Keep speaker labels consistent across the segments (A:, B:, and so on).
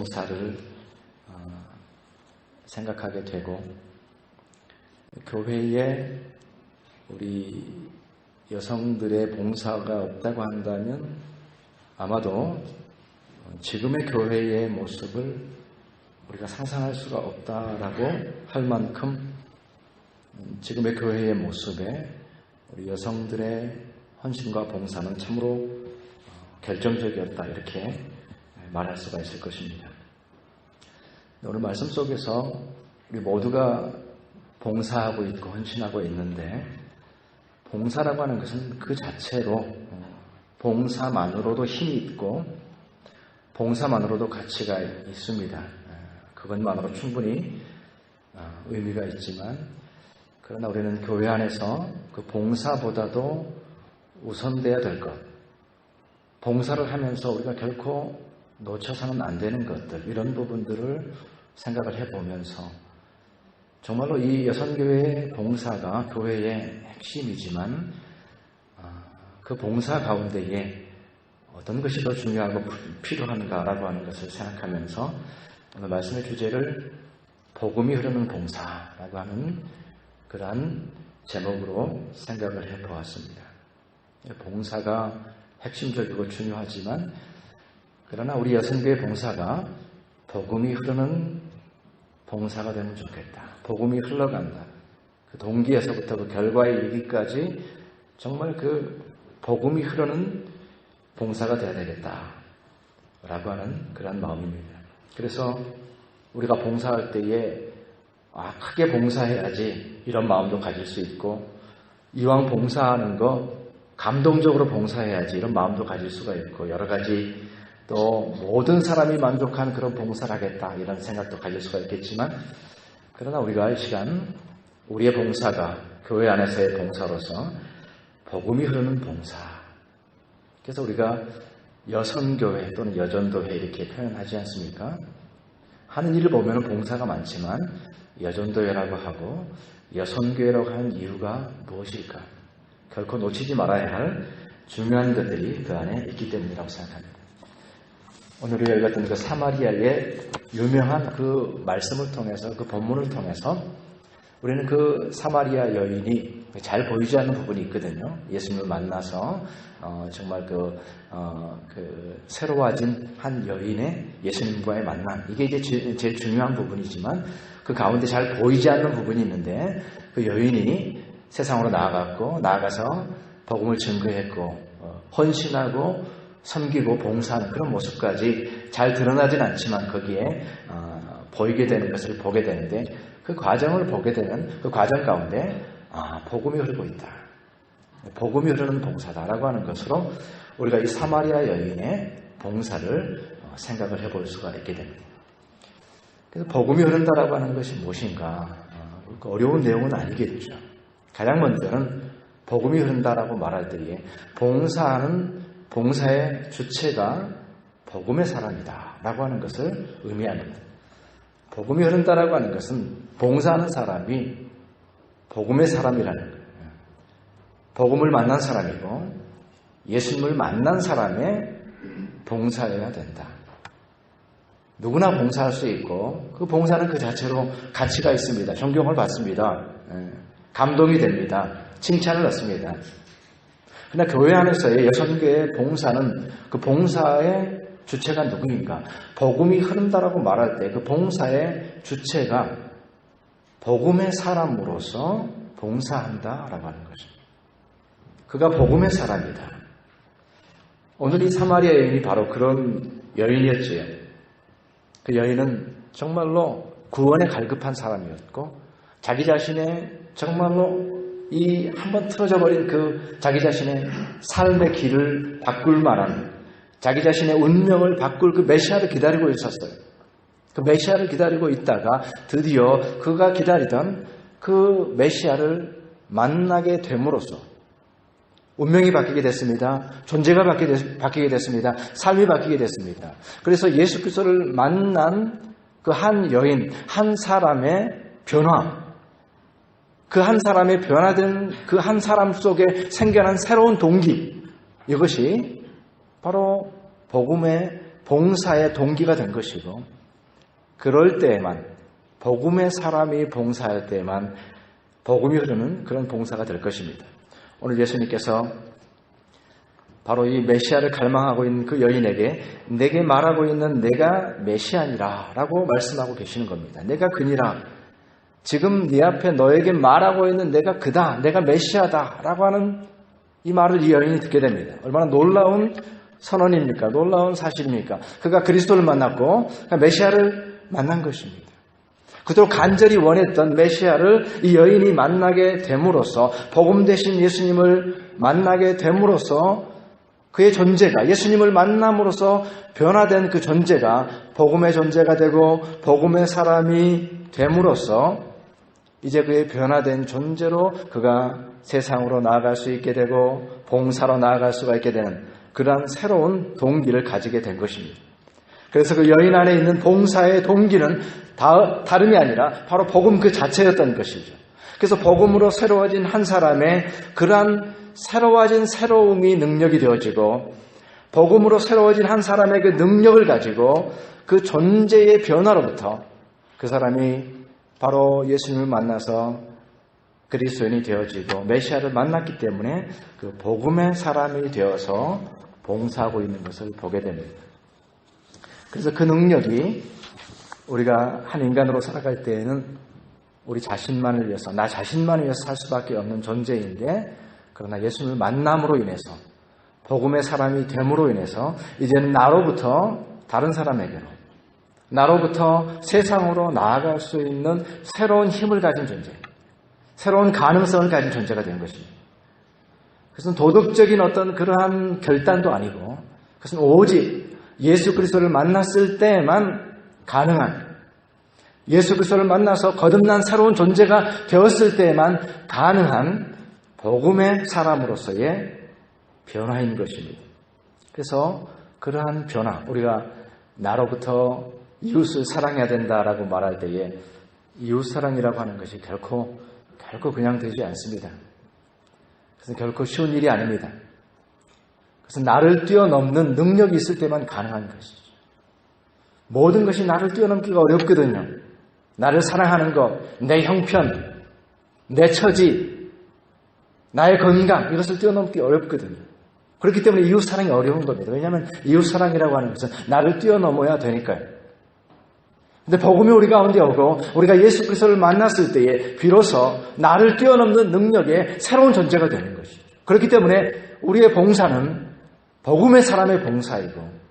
A: 봉사를 생각하게 되고, 교회에 우리 여성들의 봉사가 없다고 한다면 아마도 지금의 교회의 모습을 우리가 상상할 수가 없다라고 할 만큼 지금의 교회의 모습에 우리 여성들의 헌신과 봉사는 참으로 결정적이었다, 이렇게 말할 수가 있을 것입니다. 오늘 말씀 속에서 우리 모두가 봉사하고 있고 헌신하고 있는데, 봉사라고 하는 것은 그 자체로 봉사만으로도 힘이 있고 봉사만으로도 가치가 있습니다. 그것만으로 충분히 의미가 있지만, 그러나 우리는 교회 안에서 그 봉사보다도 우선돼야 될 것, 봉사를 하면서 우리가 결코 놓쳐서는 안 되는 것들, 이런 부분들을 생각을 해보면서 정말로 이 여성교회의 봉사가 교회의 핵심이지만 그 봉사 가운데에 어떤 것이 더 중요하고 필요한가라고 하는 것을 생각하면서 오늘 말씀의 주제를 복음이 흐르는 봉사라고 하는 그러한 제목으로 생각을 해보았습니다. 봉사가 핵심적이고 중요하지만, 그러나 우리 여성교회 봉사가 복음이 흐르는 봉사가 되면 좋겠다. 복음이 흘러간다. 그 동기에서부터 그 결과에 이르기까지 정말 그 복음이 흐르는 봉사가 되어야 되겠다 라고 하는 그런 마음입니다. 그래서 우리가 봉사할 때에 크게 봉사해야지 이런 마음도 가질 수 있고, 이왕 봉사하는 거 감동적으로 봉사해야지 이런 마음도 가질 수가 있고, 여러 가지 또 모든 사람이 만족한 그런 봉사를 하겠다 이런 생각도 가질 수가 있겠지만, 그러나 우리가 이 시간 우리의 봉사가 교회 안에서의 봉사로서 복음이 흐르는 봉사, 그래서 우리가 여선교회 또는 여전도회 이렇게 표현하지 않습니까? 하는 일을 보면 봉사가 많지만 여전도회라고 하고 여선교회라고 하는 이유가 무엇일까? 결코 놓치지 말아야 할 중요한 것들이 그 안에 있기 때문이라고 생각합니다. 오늘 우리가 읽었던 그 사마리아의 유명한 그 말씀을 통해서, 그 본문을 통해서 우리는 그 사마리아 여인이 잘 보이지 않는 부분이 있거든요. 예수님을 만나서 정말 그 새로워진 한 여인의 예수님과의 만남, 이게 이제 제일 중요한 부분이지만, 그 가운데 잘 보이지 않는 부분이 있는데, 그 여인이 세상으로 나아가서 복음을 증거했고 헌신하고 섬기고 봉사하는 그런 모습까지 잘 드러나진 않지만 거기에 보이게 되는 것을 보게 되는데, 그 과정을 보게 되면 그 과정 가운데 복음이 흐르고 있다, 복음이 흐르는 봉사다라고 하는 것으로 우리가 이 사마리아 여인의 봉사를 생각을 해볼 수가 있게 됩니다. 그래서 복음이 흐른다라고 하는 것이 무엇인가, 어려운 내용은 아니겠죠. 가장 먼저는 복음이 흐른다라고 말할 때에 봉사의 주체가 복음의 사람이다 라고 하는 것을 의미합니다. 복음이 흐른다라고 하는 것은 봉사하는 사람이 복음의 사람이라는 거예요. 복음을 만난 사람이고 예수님을 만난 사람의 봉사여야 된다. 누구나 봉사할 수 있고, 그 봉사는 그 자체로 가치가 있습니다. 존경을 받습니다. 감동이 됩니다. 칭찬을 얻습니다. 그러나 교회 안에서의 여성교회의 봉사는, 그 봉사의 주체가 누구인가? 복음이 흐른다라고 말할 때 그 봉사의 주체가 복음의 사람으로서 봉사한다라고 하는 것입니다. 그가 복음의 사람이다. 오늘 이 사마리아 여인이 바로 그런 여인이었지요. 그 여인은 정말로 구원에 갈급한 사람이었고, 자기 자신의 정말로 이 한번 틀어져 버린 그 자기 자신의 삶의 길을 바꿀 만한, 자기 자신의 운명을 바꿀 그 메시아를 기다리고 있었어요. 그 메시아를 기다리고 있다가 드디어 그가 기다리던 그 메시아를 만나게 됨으로써 운명이 바뀌게 됐습니다. 존재가 바뀌게 됐습니다. 삶이 바뀌게 됐습니다. 그래서 예수 그리스도를 만난 그 한 여인, 한 사람의 변화, 그 한 사람의 변화된 그 한 사람 속에 생겨난 새로운 동기, 이것이 바로 복음의 봉사의 동기가 된 것이고, 그럴 때에만, 복음의 사람이 봉사할 때에만 복음이 흐르는 그런 봉사가 될 것입니다. 오늘 예수님께서 바로 이 메시아를 갈망하고 있는 그 여인에게 내게 말하고 있는 내가 메시아니라 라고 말씀하고 계시는 겁니다. 내가 그니라. 지금 네 앞에 너에게 말하고 있는 내가 그다. 내가 메시아다 라고 하는 이 말을 이 여인이 듣게 됩니다. 얼마나 놀라운 선언입니까? 놀라운 사실입니까? 그가 그리스도를 만났고 메시아를 만난 것입니다. 그토록 간절히 원했던 메시아를 이 여인이 만나게 됨으로써, 복음 되신 예수님을 만나게 됨으로써 그의 존재가, 예수님을 만남으로써 변화된 그 존재가 복음의 존재가 되고 복음의 사람이 됨으로써 이제 그의 변화된 존재로 그가 세상으로 나아갈 수 있게 되고 봉사로 나아갈 수가 있게 되는 그러한 새로운 동기를 가지게 된 것입니다. 그래서 그 여인 안에 있는 봉사의 동기는 다름이 아니라 바로 복음 그 자체였던 것이죠. 그래서 복음으로 새로워진 한 사람의 그러한 새로워진 새로움이 능력이 되어지고, 복음으로 새로워진 한 사람의 그 능력을 가지고 그 존재의 변화로부터 그 사람이 바로 예수님을 만나서 그리스도인이 되어지고 메시아를 만났기 때문에 그 복음의 사람이 되어서 봉사하고 있는 것을 보게 됩니다. 그래서 그 능력이 우리가 한 인간으로 살아갈 때에는 우리 자신만을 위해서, 나 자신만을 위해서 살 수밖에 없는 존재인데, 그러나 예수님을 만남으로 인해서, 복음의 사람이 됨으로 인해서 이제는 나로부터 다른 사람에게로, 나로부터 세상으로 나아갈 수 있는 새로운 힘을 가진 존재, 새로운 가능성을 가진 존재가 된 것입니다. 그것은 도덕적인 어떤 그러한 결단도 아니고, 그것은 오직 예수 그리스도를 만났을 때에만 가능한, 예수 그리스도를 만나서 거듭난 새로운 존재가 되었을 때에만 가능한 복음의 사람으로서의 변화인 것입니다. 그래서 그러한 변화, 우리가 나로부터 이웃을 사랑해야 된다라고 말할 때에 이웃사랑이라고 하는 것이 결코 그냥 되지 않습니다. 그것은 결코 쉬운 일이 아닙니다. 그것은 나를 뛰어넘는 능력이 있을 때만 가능한 것이죠. 모든 것이 나를 뛰어넘기가 어렵거든요. 나를 사랑하는 것, 내 형편, 내 처지, 나의 건강, 이것을 뛰어넘기 어렵거든요. 그렇기 때문에 이웃사랑이 어려운 겁니다. 왜냐하면 이웃사랑이라고 하는 것은 나를 뛰어넘어야 되니까요. 근데 복음이 우리 가운데 오고 우리가 예수 그리스도를 만났을 때에 비로소 나를 뛰어넘는 능력의 새로운 존재가 되는 것이죠. 그렇기 때문에 우리의 봉사는 복음의 사람의 봉사이고,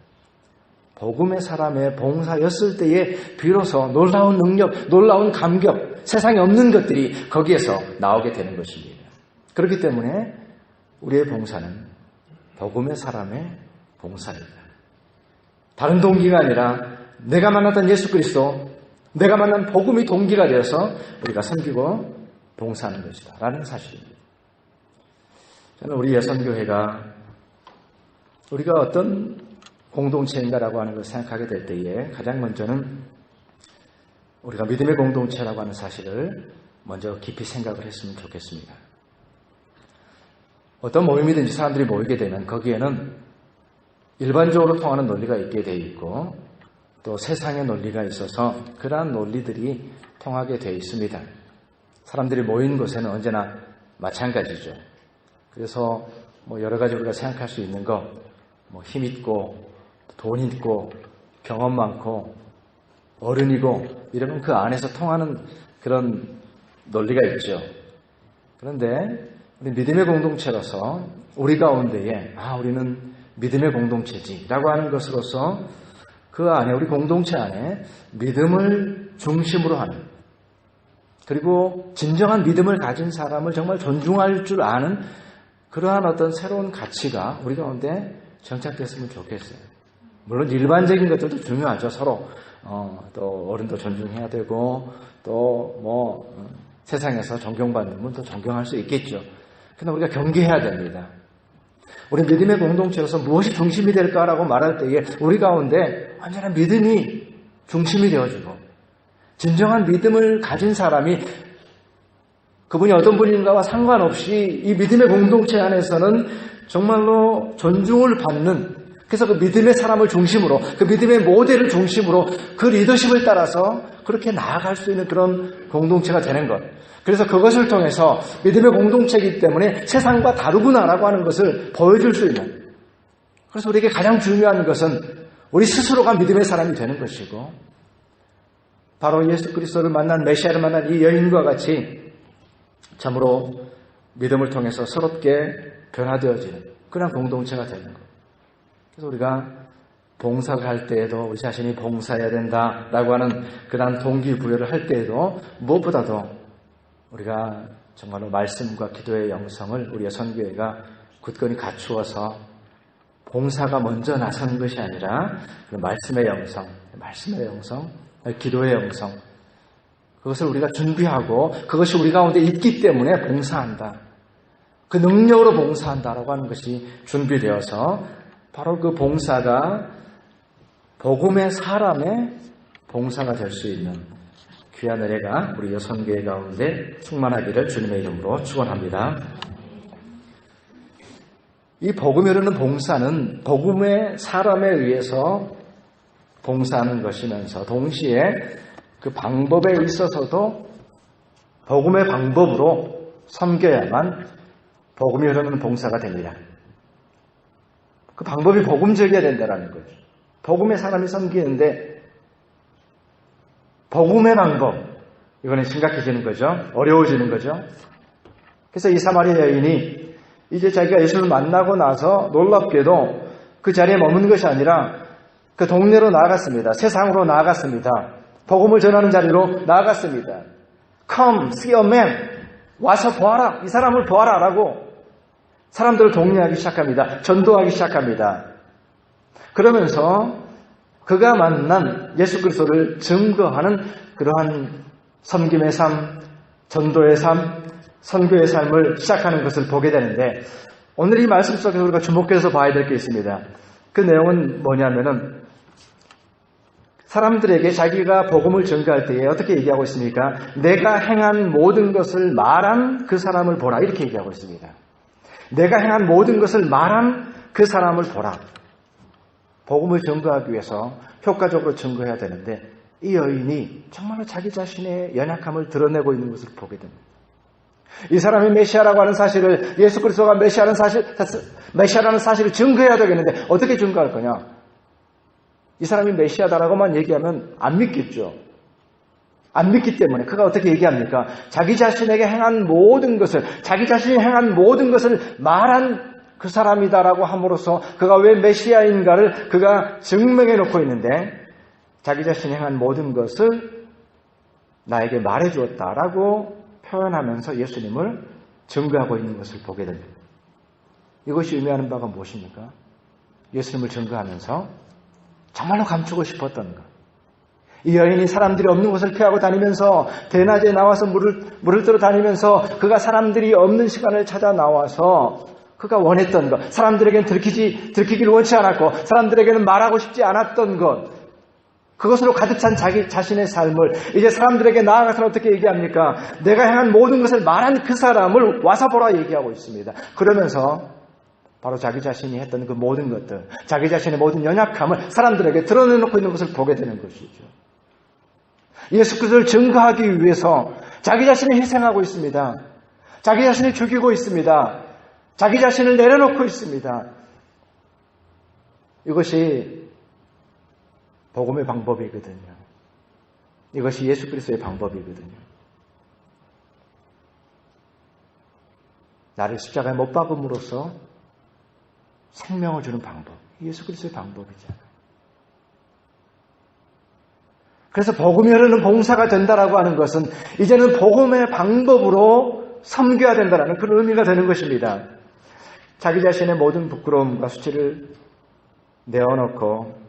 A: 복음의 사람의 봉사였을 때에 비로소 놀라운 능력, 놀라운 감격, 세상에 없는 것들이 거기에서 나오게 되는 것입니다. 그렇기 때문에 우리의 봉사는 복음의 사람의 봉사입니다. 다른 동기가 아니라 내가 만났던 예수 그리스도, 내가 만난 복음이 동기가 되어서 우리가 섬기고 봉사하는 것이다 라는 사실입니다. 저는 우리 예선교회가 우리가 어떤 공동체인가라고 하는 것을 생각하게 될 때에 가장 먼저는 우리가 믿음의 공동체라고 하는 사실을 먼저 깊이 생각을 했으면 좋겠습니다. 어떤 모임이든지 사람들이 모이게 되면 거기에는 일반적으로 통하는 논리가 있게 되어 있고 또 세상의 논리가 있어서 그러한 논리들이 통하게 되어 있습니다. 사람들이 모인 곳에는 언제나 마찬가지죠. 그래서 여러 가지 우리가 생각할 수 있는 것, 힘 있고 돈 있고 경험 많고 어른이고 이러면 그 안에서 통하는 그런 논리가 있죠. 그런데 우리 믿음의 공동체로서 우리 가운데에 우리는 믿음의 공동체지라고 하는 것으로서 그 안에, 우리 공동체 안에 믿음을 중심으로 하는, 그리고 진정한 믿음을 가진 사람을 정말 존중할 줄 아는 그러한 어떤 새로운 가치가 우리 가운데 정착됐으면 좋겠어요. 물론 일반적인 것들도 중요하죠. 서로 또 어른도 존중해야 되고 또 세상에서 존경받는 분도 존경할 수 있겠죠. 그러나 우리가 경계해야 됩니다. 우리 믿음의 공동체로서 무엇이 중심이 될까라고 말할 때에 우리 가운데 완전한 믿음이 중심이 되어지고 진정한 믿음을 가진 사람이 그분이 어떤 분인가와 상관없이 이 믿음의 공동체 안에서는 정말로 존중을 받는 그래서 그 믿음의 사람을 중심으로, 그 믿음의 모델을 중심으로 그 리더십을 따라서 그렇게 나아갈 수 있는 그런 공동체가 되는 것. 그래서 그것을 통해서 믿음의 공동체이기 때문에 세상과 다르구나라고 하는 것을 보여줄 수 있는. 그래서 우리에게 가장 중요한 것은 우리 스스로가 믿음의 사람이 되는 것이고, 바로 예수 그리스도를 만난, 메시아를 만난 이 여인과 같이 참으로 믿음을 통해서 새롭게 변화되어지는 그런 공동체가 되는 것. 그래서 우리가 봉사를 할 때에도 우리 자신이 봉사해야 된다라고 하는 그런 동기부여를 할 때에도 무엇보다도 우리가 정말로 말씀과 기도의 영성을 우리의 선교회가 굳건히 갖추어서 봉사가 먼저 나선 것이 아니라 그 말씀의 영성, 기도의 영성, 그것을 우리가 준비하고 그것이 우리 가운데 있기 때문에 봉사한다. 그 능력으로 봉사한다라고 하는 것이 준비되어서 바로 그 봉사가 복음의 사람의 봉사가 될 수 있는 귀한 은혜가 우리 여선교회 가운데 충만하기를 주님의 이름으로 축원합니다. 이 복음이 흐르는 봉사는 복음의 사람에 의해서 봉사하는 것이면서 동시에 그 방법에 있어서도 복음의 방법으로 섬겨야만 복음이 흐르는 봉사가 됩니다. 그 방법이 복음적이어야 된다는 거죠. 복음의 사람이 섬기는데 복음의 방법, 이거는 심각해지는 거죠. 어려워지는 거죠. 그래서 이 사마리아 여인이 이제 자기가 예수를 만나고 나서 놀랍게도 그 자리에 머무는 것이 아니라 그 동네로 나아갔습니다. 세상으로 나아갔습니다. 복음을 전하는 자리로 나아갔습니다. Come, see a man. 와서 보아라. 이 사람을 보아라. 라고 사람들을 독려하기 시작합니다. 전도하기 시작합니다. 그러면서 그가 만난 예수 그리스도를 증거하는 그러한 섬김의 삶, 전도의 삶, 선교의 삶을 시작하는 것을 보게 되는데, 오늘 이 말씀 속에서 우리가 주목해서 봐야 될 게 있습니다. 그 내용은 뭐냐면은 사람들에게 자기가 복음을 전가할 때에 어떻게 얘기하고 있습니까? 내가 행한 모든 것을 말한 그 사람을 보라, 이렇게 얘기하고 있습니다. 내가 행한 모든 것을 말한 그 사람을 보라. 복음을 증거하기 위해서 효과적으로 증거해야 되는데 이 여인이 정말로 자기 자신의 연약함을 드러내고 있는 것을 보게 됩니다. 이 사람이 메시아라고 하는 사실을, 예수 그리스도가 메시아라는 사실을 증거해야 되겠는데 어떻게 증거할 거냐? 이 사람이 메시아다라고만 얘기하면 안 믿겠죠. 안 믿기 때문에 그가 어떻게 얘기합니까? 자기 자신에게 행한 모든 것을, 자기 자신이 행한 모든 것을 말한 그 사람이다라고 함으로써 그가 왜 메시아인가를 그가 증명해 놓고 있는데, 자기 자신이 행한 모든 것을 나에게 말해 주었다라고 표현하면서 예수님을 증거하고 있는 것을 보게 됩니다. 이것이 의미하는 바가 무엇입니까? 예수님을 증거하면서 정말로 감추고 싶었던 것. 이 여인이 사람들이 없는 곳을 피하고 다니면서 대낮에 나와서 물을 뜨러 다니면서 그가 사람들이 없는 시간을 찾아 나와서 그가 원했던 것, 사람들에게는 들키길 원치 않았고 사람들에게는 말하고 싶지 않았던 것, 그것으로 가득 찬 자기 자신의 삶을 이제 사람들에게 나아가서 어떻게 얘기합니까? 내가 행한 모든 것을 말한 그 사람을 와서 보라 얘기하고 있습니다. 그러면서 바로 자기 자신이 했던 그 모든 것들, 자기 자신의 모든 연약함을 사람들에게 드러내놓고 있는 것을 보게 되는 것이죠. 예수 그리스도를 증거하기 위해서 자기 자신을 희생하고 있습니다. 자기 자신을 죽이고 있습니다. 자기 자신을 내려놓고 있습니다. 이것이 복음의 방법이거든요. 이것이 예수 그리스도의 방법이거든요. 나를 십자가에 못 박음으로써 생명을 주는 방법, 예수 그리스도의 방법이잖아요. 그래서 복음이 흐르는 봉사가 된다라고 하는 것은 이제는 복음의 방법으로 섬겨야 된다라는 그런 의미가 되는 것입니다. 자기 자신의 모든 부끄러움과 수치를 내어놓고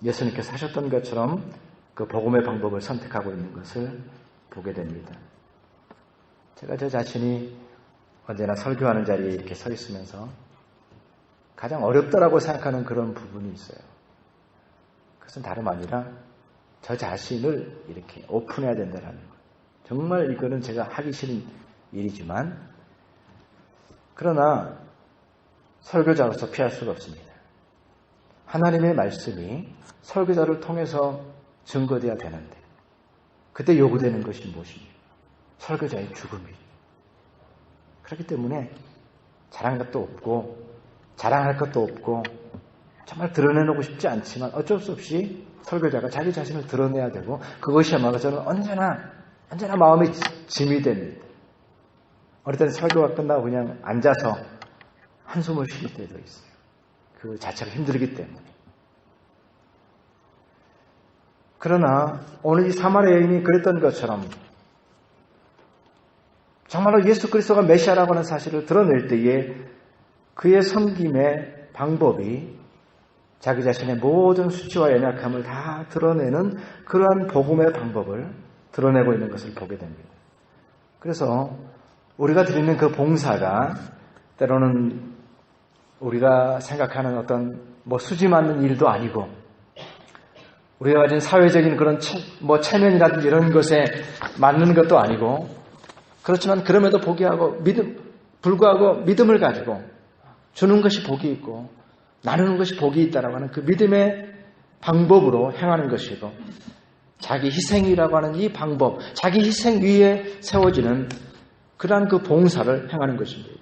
A: 예수님께서 하셨던 것처럼 그 복음의 방법을 선택하고 있는 것을 보게 됩니다. 제가 저 자신이 언제나 설교하는 자리에 이렇게 서 있으면서 가장 어렵다라고 생각하는 그런 부분이 있어요. 그것은 다름 아니라 저 자신을 이렇게 오픈해야 된다는 거예요. 정말 이거는 제가 하기 싫은 일이지만, 그러나 설교자로서 피할 수가 없습니다. 하나님의 말씀이 설교자를 통해서 증거되어야 되는데 그때 요구되는 것이 무엇입니까? 설교자의 죽음이. 그렇기 때문에 자랑할 것도 없고 자랑할 것도 없고 정말 드러내놓고 싶지 않지만 어쩔 수 없이 설교자가 자기 자신을 드러내야 되고 그것이야말로 저는 언제나 마음이 짐이 됩니다. 어릴 때는 설교가 끝나고 그냥 앉아서 한숨을 쉴 때도 있어요. 그 자체가 힘들기 때문에. 그러나 오늘 이 사마리아 여인이 그랬던 것처럼 정말로 예수 그리스도가 메시아라고 하는 사실을 드러낼 때에 그의 섬김의 방법이 자기 자신의 모든 수치와 연약함을 다 드러내는 그러한 복음의 방법을 드러내고 있는 것을 보게 됩니다. 그래서 우리가 드리는 그 봉사가 때로는 우리가 생각하는 어떤 수지 맞는 일도 아니고 우리가 가진 사회적인 그런 체면이라든지 이런 것에 맞는 것도 아니고 그렇지만 그럼에도 불구하고 믿음을 가지고 주는 것이 복이 있고 나누는 것이 복이 있다라고 하는 그 믿음의 방법으로 행하는 것이고 자기 희생이라고 하는 이 방법, 자기 희생 위에 세워지는 그러한 그 봉사를 행하는 것입니다.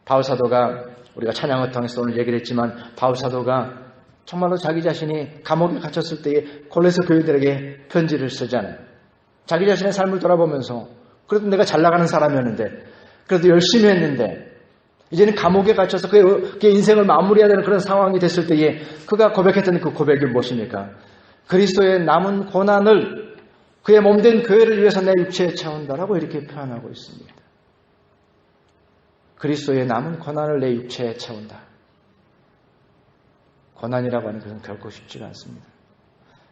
A: 바울사도가 우리가 찬양을 통해서 오늘 얘기를 했지만 바울사도가 정말로 자기 자신이 감옥에 갇혔을 때에 골로새 교인들에게 편지를 쓰잖아요. 자기 자신의 삶을 돌아보면서 그래도 내가 잘 나가는 사람이었는데 그래도 열심히 했는데 이제는 감옥에 갇혀서 그의 인생을 마무리해야 되는 그런 상황이 됐을 때에 그가 고백했던 그 고백이 무엇입니까? 그리스도의 남은 고난을 그의 몸된 교회를 위해서 내 육체에 채운다라고 이렇게 표현하고 있습니다. 그리스도의 남은 고난을 내 육체에 채운다. 고난이라고 하는 것은 결코 쉽지가 않습니다.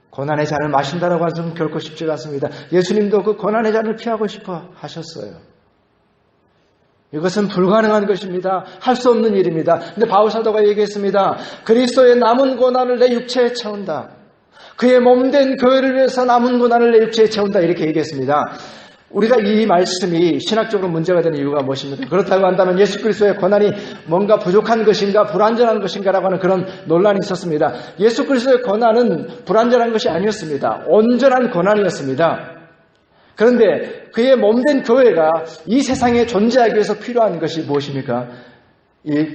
A: 고난의 잔을 마신다라고 하는 것은 결코 쉽지가 않습니다. 예수님도 그 고난의 잔을 피하고 싶어 하셨어요. 이것은 불가능한 것입니다. 할 수 없는 일입니다. 근데 바울사도가 얘기했습니다. 그리스도의 남은 고난을 내 육체에 채운다. 그의 몸된 교회를 위해서 남은 고난을 내 육체에 채운다. 이렇게 얘기했습니다. 우리가 이 말씀이 신학적으로 문제가 되는 이유가 무엇입니까? 그렇다고 한다면 예수 그리스도의 고난이 뭔가 부족한 것인가 불완전한 것인가라고 하는 그런 논란이 있었습니다. 예수 그리스도의 고난은 불완전한 것이 아니었습니다. 온전한 고난이었습니다. 그런데 그의 몸된 교회가 이 세상에 존재하기 위해서 필요한 것이 무엇입니까?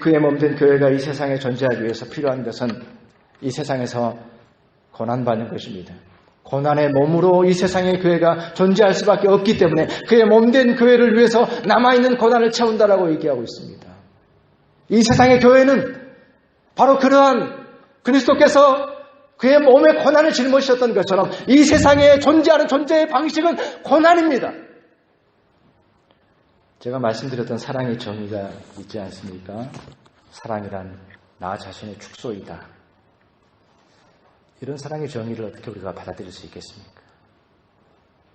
A: 그의 몸된 교회가 이 세상에 존재하기 위해서 필요한 것은 이 세상에서 고난받는 것입니다. 고난의 몸으로 이 세상의 교회가 존재할 수밖에 없기 때문에 그의 몸된 교회를 위해서 남아있는 고난을 채운다라고 얘기하고 있습니다. 이 세상의 교회는 바로 그러한 그리스도께서 그의 몸에 고난을 짊어지셨던 것처럼 이 세상에 존재하는 존재의 방식은 고난입니다. 제가 말씀드렸던 사랑의 정의가 있지 않습니까? 사랑이란 나 자신의 축소이다. 이런 사랑의 정의를 어떻게 우리가 받아들일 수 있겠습니까?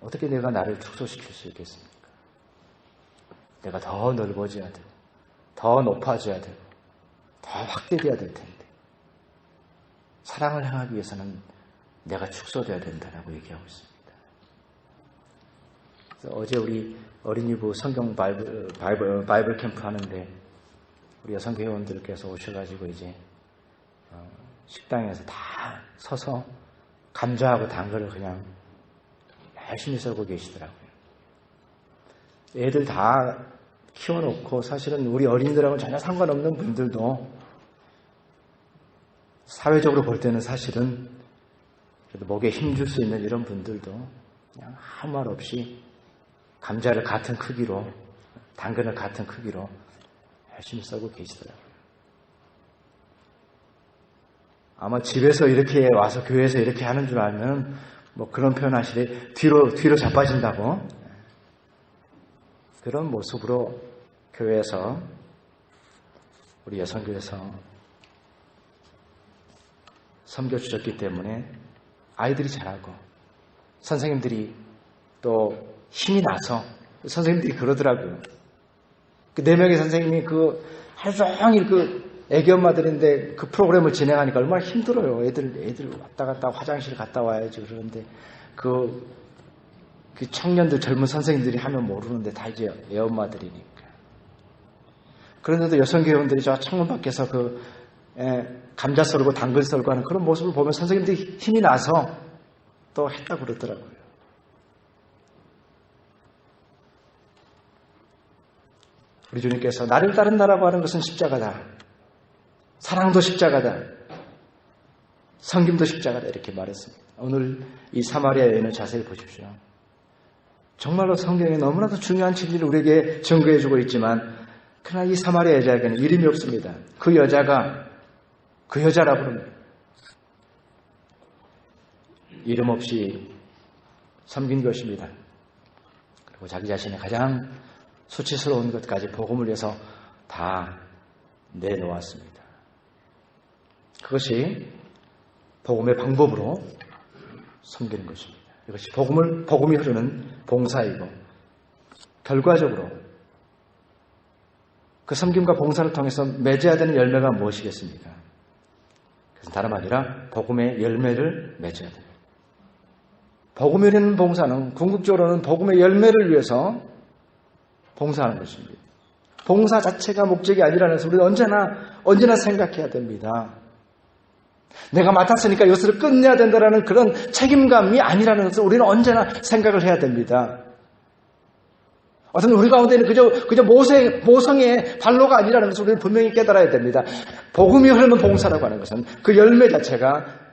A: 어떻게 내가 나를 축소시킬 수 있겠습니까? 내가 더 넓어져야 되고 더 높아져야 되고 더 확대돼야 될 텐데 사랑을 행하기 위해서는 내가 축소돼야 된다라고 얘기하고 있습니다. 그래서 어제 우리 어린이부 성경 바이블 캠프 하는데 우리 여성 회원들께서 오셔가지고 이제 식당에서 다 서서 감자하고 당근을 그냥 열심히 썰고 계시더라고요. 애들 다 키워놓고 사실은 우리 어린이들하고는 전혀 상관없는 분들도 사회적으로 볼 때는 사실은 그래도 목에 힘줄 수 있는 이런 분들도 그냥 아무 말 없이 감자를 같은 크기로 당근을 같은 크기로 열심히 썰고 계시더라고요. 아마 집에서 이렇게 와서 교회에서 이렇게 하는 줄 알면 그런 표현 하시되 뒤로 자빠진다고 그런 모습으로 교회에서 우리 여성교회에서 섬겨주셨기 때문에 아이들이 자라고 선생님들이 또 힘이 나서 선생님들이 그러더라고요. 그 4명의 선생님이 하루 종일 애기 엄마들인데 그 프로그램을 진행하니까 얼마나 힘들어요. 애들 왔다 갔다 화장실 갔다 와야지. 그러는데 그 청년들 젊은 선생님들이 하면 모르는데 다 이제 애엄마들이니까. 그런데도 여성교회원들이 저 창문 밖에서 감자 썰고 당근 썰고 하는 그런 모습을 보면 선생님들이 힘이 나서 또 했다고 그러더라고요. 우리 주님께서 나를 따른다라고 하는 것은 십자가다. 사랑도 십자가다. 섬김도 십자가다. 이렇게 말했습니다. 오늘 이 사마리아 여인을 자세히 보십시오. 정말로 성경에 너무나도 중요한 진리를 우리에게 증거해주고 있지만 그러나 이 사마리아 여자에게는 이름이 없습니다. 그 여자가 그 여자라고 부릅니다. 이름 없이 섬긴 것입니다. 그리고 자기 자신의 가장 수치스러운 것까지 복음을 위해서 다 내놓았습니다. 그것이 복음의 방법으로 섬기는 것입니다. 이것이 복음이 흐르는 봉사이고 결과적으로 그 섬김과 봉사를 통해서 맺어야 되는 열매가 무엇이겠습니까? 그것은 다름 아니라 복음의 열매를 맺어야 됩니다. 복음이 흐르는 봉사는 궁극적으로는 복음의 열매를 위해서 봉사하는 것입니다. 봉사 자체가 목적이 아니라는 것을 우리는 언제나 생각해야 됩니다. 내가 맡았으니까 이것을 끝내야 된다는 그런 책임감이 아니라는 것을 우리는 언제나 생각을 해야 됩니다. 어떤 우리 가운데는 그저 모성의 발로가 아니라는 것을 우리는 분명히 깨달아야 됩니다. 복음이 흐르는 봉사라고 하는 것은 그 열매 자체가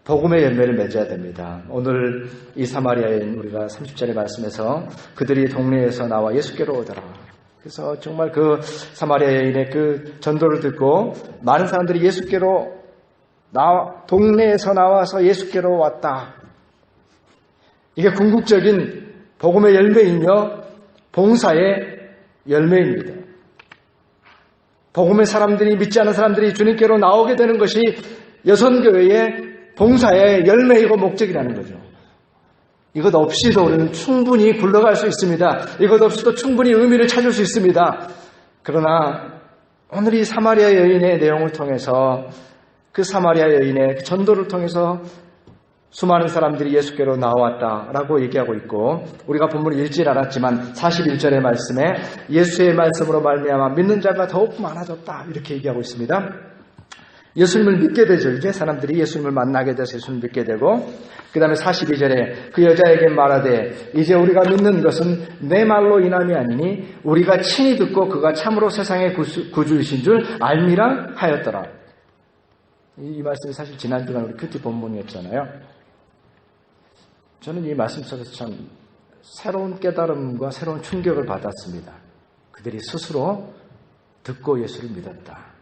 A: 복음의 열매를 맺어야 됩니다. 오늘 이 사마리아인 우리가 30절의 말씀에서 그들이 동네에서 나와 예수께로 오더라. 그래서 정말 그 사마리아 여인의 그 전도를 듣고 많은 사람들이 예수께로 동네에서 나와서 예수께로 왔다. 이게 궁극적인 복음의 열매이며 봉사의 열매입니다. 복음의 사람들이 믿지 않은 사람들이 주님께로 나오게 되는 것이 여선교회의 봉사의 열매이고 목적이라는 거죠. 이것 없이도 우리는 충분히 굴러갈 수 있습니다. 이것 없이도 충분히 의미를 찾을 수 있습니다. 그러나 오늘 이 사마리아 여인의 내용을 통해서 그 사마리아 여인의 전도를 통해서 수많은 사람들이 예수께로 나왔다라고 얘기하고 있고 우리가 본문을 읽질 않았지만 41절의 말씀에 예수의 말씀으로 말미암아 믿는 자가 더욱 많아졌다 이렇게 얘기하고 있습니다. 예수님을 믿게 되죠. 이제 사람들이 예수님을 만나게 돼서 예수님을 믿게 되고 그 다음에 42절에 그 여자에게 말하되 이제 우리가 믿는 것은 내 말로 인함이 아니니 우리가 친히 듣고 그가 참으로 세상의 구주이신 줄 알미라 하였더라. 이 말씀이 사실 지난주간 우리 큐티 본문이었잖아요. 저는 이 말씀 속에서 참 새로운 깨달음과 새로운 충격을 받았습니다. 그들이 스스로 듣고 예수를 믿었다.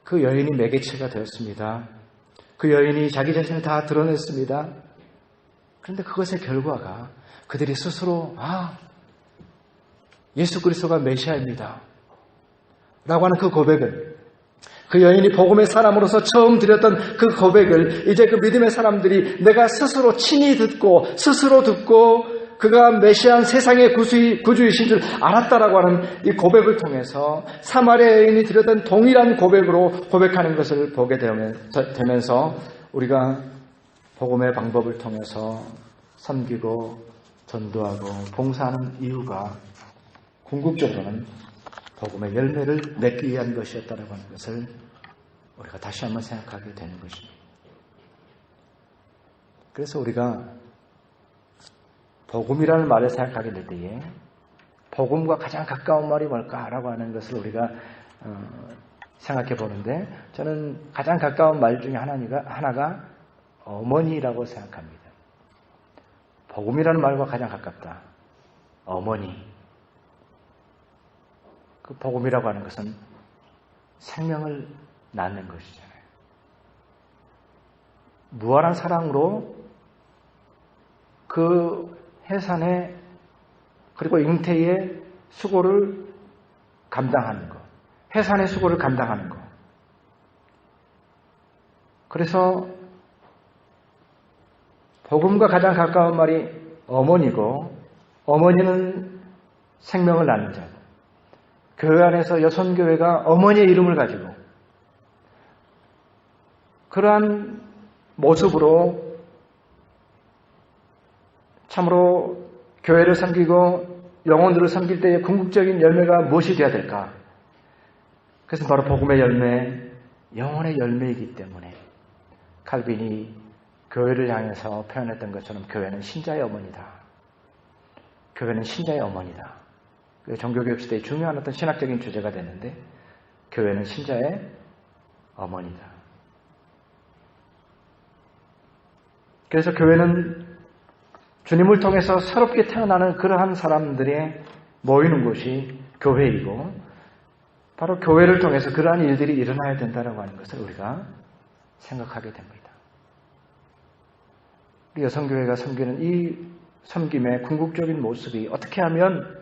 A: 그 여인이 매개체가 되었습니다. 그 여인이 자기 자신을 다 드러냈습니다. 그런데 그것의 결과가 그들이 스스로 예수 그리스도가 메시아입니다 라고 하는 그 고백을 그 여인이 복음의 사람으로서 처음 드렸던 그 고백을 이제 그 믿음의 사람들이 내가 스스로 친히 듣고 그가 메시아한 세상의 구주이신 줄 알았다라고 하는 이 고백을 통해서 사마리아 여인이 드렸던 동일한 고백으로 고백하는 것을 보게 되면서 우리가 복음의 방법을 통해서 섬기고 전도하고 봉사하는 이유가 궁극적으로는 복음의 열매를 맺기 위한 것이었다라고 하는 것을 우리가 다시 한번 생각하게 되는 것입니다. 그래서 우리가 복음이라는 말을 생각하게 될 때에 복음과 가장 가까운 말이 뭘까라고 하는 것을 우리가 생각해 보는데 저는 가장 가까운 말 중에 하나가 어머니라고 생각합니다. 복음이라는 말과 가장 가깝다. 어머니. 그 복음이라고 하는 것은 생명을 낳는 것이잖아요. 무한한 사랑으로 그 해산의 그리고 잉태의 수고를 감당하는 것. 해산의 수고를 감당하는 것. 그래서 복음과 가장 가까운 말이 어머니고 어머니는 생명을 낳는 자고 교회 안에서 여선교회가 어머니의 이름을 가지고 그러한 모습으로 참으로 교회를 섬기고 영혼들을 섬길 때의 궁극적인 열매가 무엇이 되어야 될까? 그래서 바로 복음의 열매, 영혼의 열매이기 때문에 칼빈이 교회를 향해서 표현했던 것처럼 교회는 신자의 어머니다. 교회는 신자의 어머니다. 종교개혁 시대의 중요한 어떤 신학적인 주제가 됐는데 교회는 신자의 어머니다. 그래서 교회는 주님을 통해서 새롭게 태어나는 그러한 사람들의 모이는 곳이 교회이고 바로 교회를 통해서 그러한 일들이 일어나야 된다고 하는 것을 우리가 생각하게 됩니다. 우리 여성교회가 섬기는 이 섬김의 궁극적인 모습이 어떻게 하면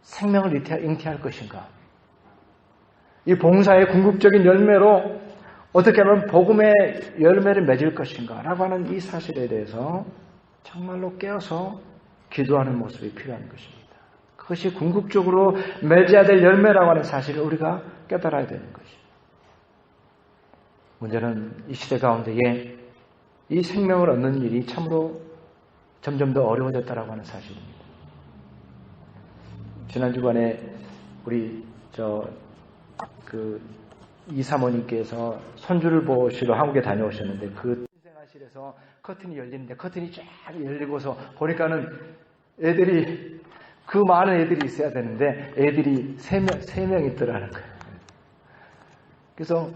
A: 생명을 잉태할 것인가? 이 봉사의 궁극적인 열매로 어떻게 하면 복음의 열매를 맺을 것인가? 라고 하는 이 사실에 대해서 정말로 깨어서 기도하는 모습이 필요한 것입니다. 그것이 궁극적으로 맺어야 될 열매라고 하는 사실을 우리가 깨달아야 되는 것입니다. 문제는 이 시대 가운데에 이 생명을 얻는 일이 참으로 점점 더 어려워졌다고 하는 사실입니다. 지난 주간에 우리 이사모님께서 손주를 보시러 한국에 다녀오셨는데 그 생활실에서 커튼이 열리는데 커튼이 쫙 열리고서 보니까는 애들이 그 많은 애들이 있어야 되는데 애들이 세 명 있더라는 거예요. 그래서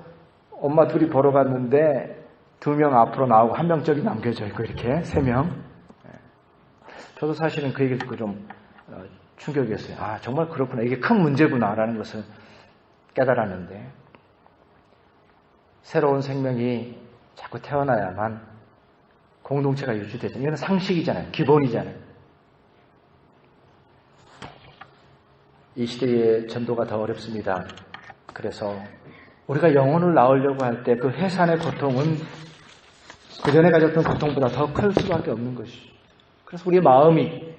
A: 엄마 둘이 보러 갔는데 2명 앞으로 나오고 1명 저기 남겨져 있고 이렇게 3명. 저도 사실은 그 얘기 듣고 좀 충격이었어요. 아, 정말 그렇구나. 이게 큰 문제구나라는 것을 깨달았는데 새로운 생명이 자꾸 태어나야만 공동체가 유지되죠. 이건 상식이잖아요. 기본이잖아요. 이 시대의 전도가 더 어렵습니다. 그래서 우리가 영혼을 낳으려고 할 때 그 해산의 고통은 그 전에 가졌던 고통보다 더 클 수밖에 없는 것이죠. 그래서 우리의 마음이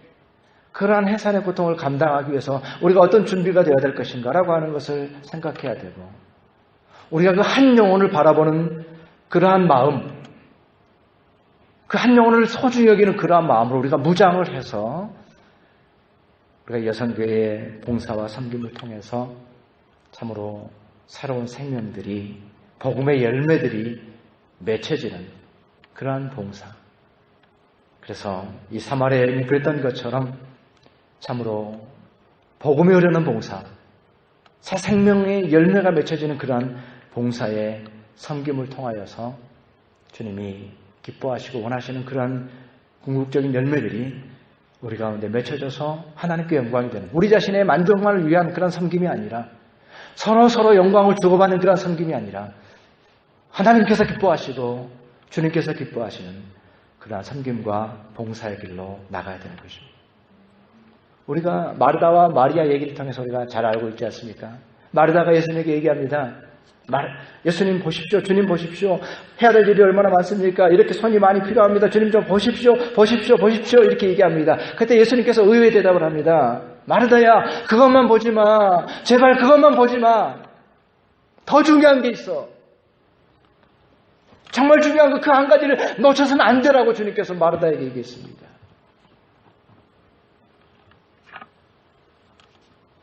A: 그러한 해산의 고통을 감당하기 위해서 우리가 어떤 준비가 되어야 될 것인가라고 하는 것을 생각해야 되고 우리가 그 한 영혼을 바라보는 그러한 마음, 그 한 영혼을 소중히 여기는 그러한 마음으로 우리가 무장을 해서 우리가 여성교회의 봉사와 섬김을 통해서 참으로 새로운 생명들이 복음의 열매들이 맺혀지는 그러한 봉사. 그래서 이 사마리아 여인이 그랬던 것처럼 참으로 복음이 흐르는 봉사, 새 생명의 열매가 맺혀지는 그러한 봉사의 섬김을 통하여서 주님이 기뻐하시고 원하시는 그러한 궁극적인 열매들이 우리 가운데 맺혀져서 하나님께 영광이 되는 우리 자신의 만족만을 위한 그런 섬김이 아니라 서로 영광을 주고받는 그런 섬김이 아니라 하나님께서 기뻐하시고 주님께서 기뻐하시는 그러한 섬김과 봉사의 길로 나가야 되는 것입니다. 우리가 마르다와 마리아 얘기를 통해서 우리가 잘 알고 있지 않습니까? 마르다가 예수님에게 얘기합니다. 예수님 보십시오. 주님 보십시오. 해야 될 일이 얼마나 많습니까? 이렇게 손이 많이 필요합니다. 주님 좀 보십시오. 이렇게 얘기합니다. 그때 예수님께서 의외의 대답을 합니다. 마르다야, 그것만 보지 마. 제발 그것만 보지 마. 더 중요한 게 있어. 정말 중요한 거 그 한 가지를 놓쳐서는 안 되라고 주님께서 마르다에게 얘기했습니다.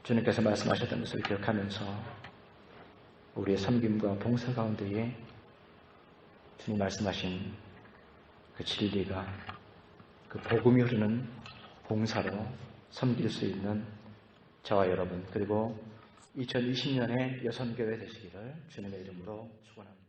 A: 주님께서 말씀하셨던 것을 기억하면서 우리의 섬김과 봉사 가운데에 주님 말씀하신 그 진리가 그 복음이 흐르는 봉사로 섬길 수 있는 저와 여러분 그리고 2020년의 여성교회 되시기를 주님의 이름으로 축원합니다.